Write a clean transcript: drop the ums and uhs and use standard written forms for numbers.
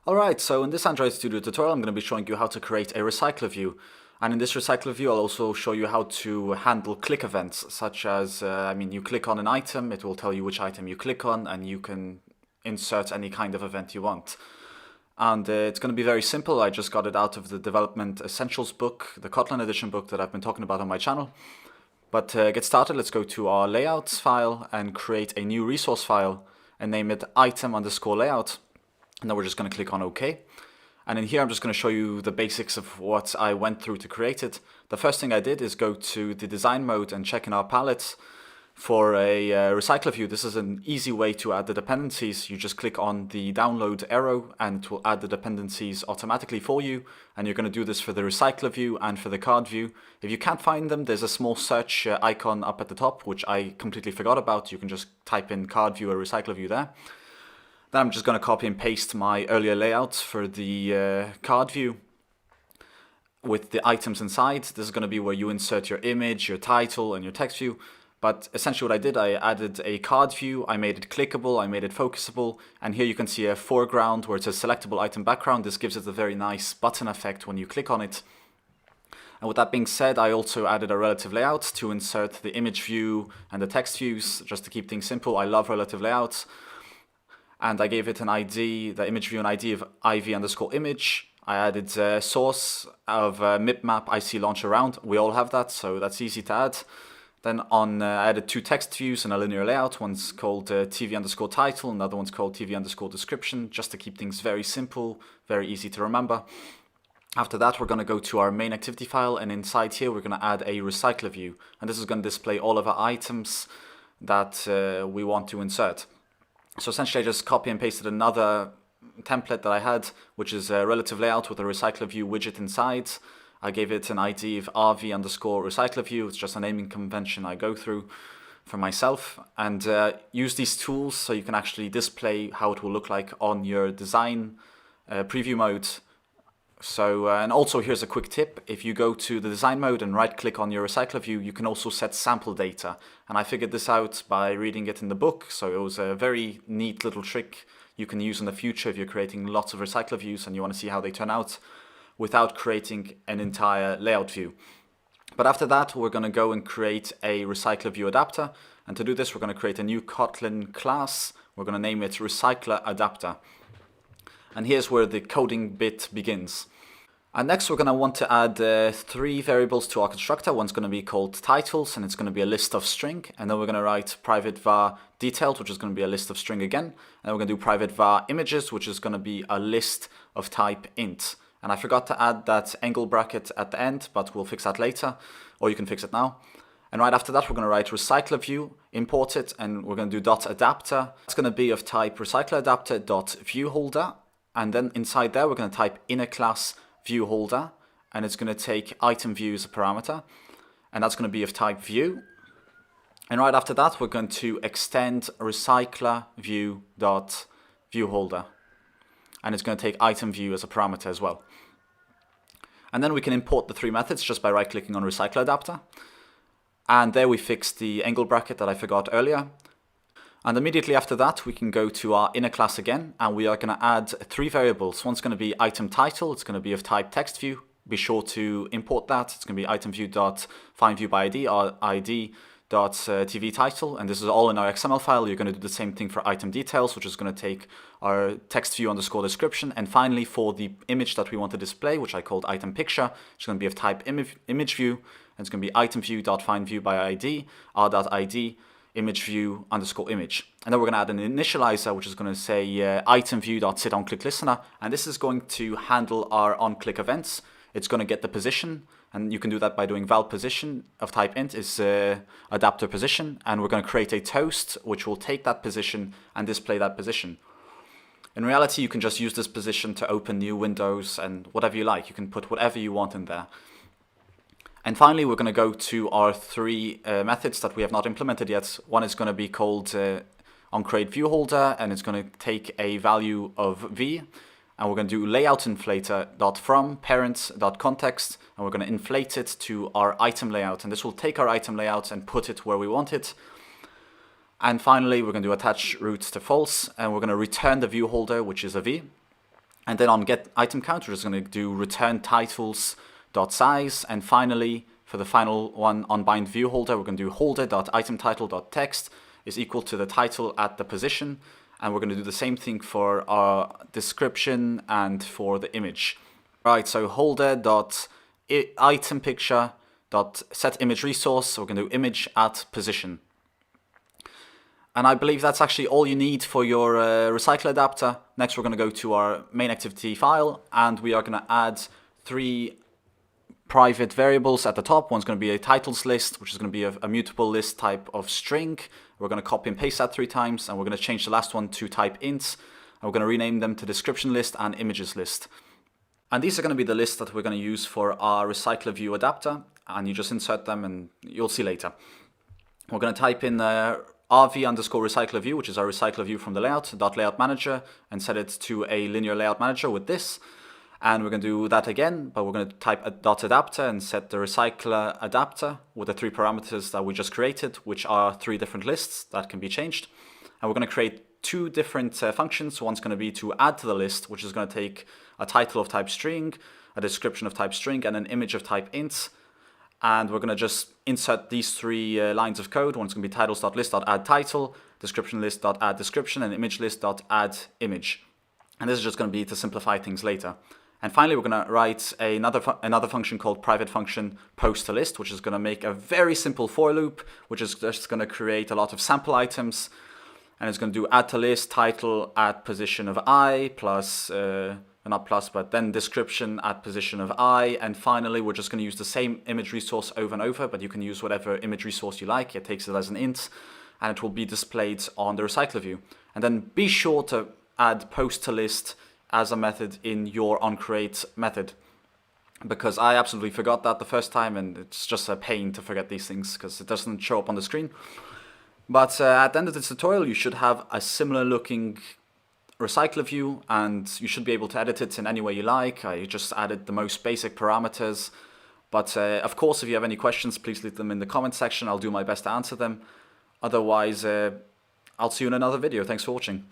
Alright, so in this Android Studio tutorial I'm going to be showing you how to create a recycler view. And in this recycler view I'll also show you how to handle click events, such as, you click on an item, it will tell you which item you click on, and you can insert any kind of event you want. And it's going to be very simple. I just got it out of the Development Essentials book, the Kotlin edition book that I've been talking about on my channel. But to get started, let's go to our layouts file and create a new resource file and name it item_layout. And then we're just going to click on OK. And in here, I'm just going to show you the basics of what I went through to create it. The first thing I did is go to the design mode and check in our palette for a recycler view. This is an easy way to add the dependencies. You just click on the download arrow and it will add the dependencies automatically for you. And you're going to do this for the recycler view and for the card view. If you can't find them, there's a small search icon up at the top, which I completely forgot about. You can just type in card view or recycler view there. Then I'm just going to copy and paste my earlier layouts for the card view with the items inside. This is going to be where you insert your image, your title, and your text view. But essentially what I did, I added a card view, I made it clickable, I made it focusable, and here you can see a foreground where it's a selectable item background. This gives it a very nice button effect when you click on it. And with that being said, I also added a relative layout to insert the image view and the text views, just to keep things simple. I love relative layouts. And I gave it an ID, the image view, an ID of IV_image. I added a source of mipmap IC launcher round. We all have that, so that's easy to add. Then I added two text views in a linear layout. One's called TV_title, another one's called TV_description, just to keep things very simple, very easy to remember. After that, we're going to go to our main activity file, and inside here, we're going to add a recycler view. And this is going to display all of our items that we want to insert. So essentially, I just copy and pasted another template that I had, which is a relative layout with a recycler view widget inside. I gave it an ID of RV_recyclerView. It's just a naming convention I go through for myself, and use these tools so you can actually display how it will look like on your design preview mode. So, and also here's a quick tip. If you go to the design mode and right click on your recycler view, you can also set sample data. And I figured this out by reading it in the book. So it was a very neat little trick you can use in the future if you're creating lots of recycler views and you want to see how they turn out without creating an entire layout view. But after that, we're going to go and create a recycler view adapter. And to do this, we're going to create a new Kotlin class. We're going to name it recycler adapter. And here's where the coding bit begins. And next we're going to want to add three variables to our constructor. One's going to be called titles, and it's going to be a list of string. And then we're going to write private var detailed, which is going to be a list of string again. And then we're going to do private var images, which is going to be a list of type int. And I forgot to add that angle bracket at the end, but we'll fix that later, or you can fix it now. And right after that, we're going to write recycler view, import it, and we're going to do .adapter. It's going to be of type recyclerAdapter.viewHolder. And then inside there, we're going to type inner class view holder, and it's going to take item view as a parameter, and that's going to be of type view. And right after that, we're going to extend recycler view.viewHolder, and it's going to take item view as a parameter as well. And then we can import the three methods just by right clicking on recycler adapter. And there we fixed the angle bracket that I forgot earlier. And immediately after that, we can go to our inner class again, and we are going to add three variables. One's going to be item title. It's going to be of type text view. Be sure to import that. It's going to be item view.findViewById or id.tv title. And this is all in our XML file. You're going to do the same thing for item details, which is going to take our text view_description. And finally, for the image that we want to display, which I called item picture, it's going to be of type image view. And it's going to be item view.findViewById r.id image view_image. And then we're going to add an initializer, which is going to say item view.setOnClickListener, and this is going to handle our on-click events. It's going to get the position, and you can do that by doing val position of type int is adapter position, and we're going to create a toast which will take that position and display that position. In reality, you can just use this position to open new windows and whatever you like. You can put whatever you want in there. And finally, we're going to go to our three methods that we have not implemented yet. One is going to be called onCreateViewHolder, and it's going to take a value of v. And we're going to do layoutinflator.from parents.context, and we're going to inflate it to our item layout. And this will take our item layout and put it where we want it. And finally, we're going to do attach root to false, and we're going to return the view holder, which is a v. And then on get item count, we're just going to do return titles dot size, and finally for the final one on bind view holder, we're going to do holder dot item title dot text is equal to the title at the position, and we're going to do the same thing for our description and for the image. Right, so holder dot item picture dot set image resource, so we're going to do image at position. And I believe that's actually all you need for your recycler adapter. Next, we're going to go to our main activity file, and we are going to add 3 private variables at the top. One's going to be a titles list, which is going to be a mutable list type of string. We're going to copy and paste that 3 times, and we're going to change the last one to type int, and we're going to rename them to description list and images list. And these are going to be the lists that we're going to use for our RecyclerView adapter, and you just insert them and you'll see later. We're going to type in rv_RecyclerView, which is our RecyclerView from the layout manager, and set it to a linear layout manager with this. And we're going to do that again, but we're going to type a .adapter and set the recycler adapter with the 3 parameters that we just created, which are 3 different lists that can be changed. And we're going to create 2 different functions. One's going to be to add to the list, which is going to take a title of type string, a description of type string, and an image of type int. And we're going to just insert these 3 lines of code. One's going to be titles.list.add title, description list.add description, and image list.add image. And this is just going to be to simplify things later. And finally, we're going to write another function called private function post to list, which is going to make a very simple for loop, which is just going to create a lot of sample items. And it's going to do add to list title at position of I plus, not plus, but then description at position of I. And finally, we're just going to use the same image resource over and over, but you can use whatever image resource you like. It takes it as an int, and it will be displayed on the recycler view. And then be sure to add post to list as a method in your onCreate method, because I absolutely forgot that the first time, and it's just a pain to forget these things because it doesn't show up on the screen. But at the end of this tutorial, you should have a similar looking recycler view, and you should be able to edit it in any way you like. I just added the most basic parameters. But of course, if you have any questions, please leave them in the comment section. I'll do my best to answer them. Otherwise, I'll see you in another video. Thanks for watching.